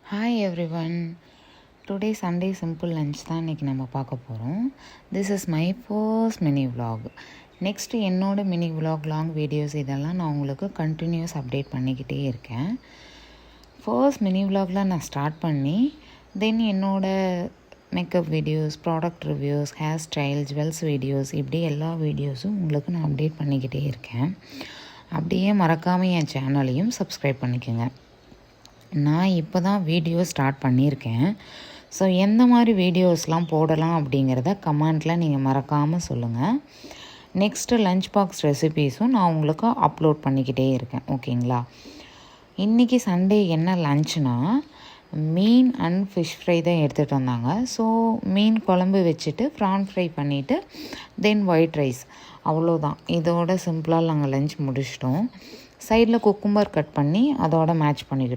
Hi every one. Today Sunday simple lunch தான் இன்றைக்கி நம்ம பார்க்க போகிறோம். This is my first mini vlog. Next என்னோடய மினி விலாக், லாங் வீடியோஸ் இதெல்லாம் நான் உங்களுக்கு கண்டினியூஸ் அப்டேட் பண்ணிக்கிட்டே இருக்கேன். ஃபர்ஸ்ட் மினி விலாகில் நான் ஸ்டார்ட் பண்ணி தென் என்னோடய makeup videos, product reviews, hair style, jewels videos, இப்படி எல்லா வீடியோஸும் உங்களுக்கு நான் அப்டேட் பண்ணிக்கிட்டே இருக்கேன். அப்படியே மறக்காமல் என் சேனலையும் சப்ஸ்கிரைப் பண்ணிக்கோங்க. நான் இப்போ தான் வீடியோ ஸ்டார்ட் பண்ணியிருக்கேன். ஸோ எந்த மாதிரி வீடியோஸ்லாம் போடலாம் அப்படிங்கிறத கமெண்ட்டில் நீங்கள் மறக்காமல் சொல்லுங்கள். நெக்ஸ்ட்டு லஞ்ச் பாக்ஸ் ரெசிபீஸும் நான் உங்களுக்கு அப்லோட் பண்ணிக்கிட்டே இருக்கேன். ஓகேங்களா? இன்றைக்கி சண்டே என்ன லஞ்ச்னா மீன் அண்ட் ஃபிஷ் ஃப்ரை தான் எடுத்துகிட்டு வந்தாங்க. ஸோ மீன் குழம்பு வச்சுட்டு ப்ரான் ஃப்ரை பண்ணிவிட்டு தென் ஒயிட் ரைஸ், அவ்வளோதான். இதோட சிம்பிளாக நாங்கள் லஞ்ச் முடிச்சிட்டோம். சைடில் குக்கும்பர் கட் பண்ணி அதோட மேட்ச் பண்ணிக்கிட்டோம்.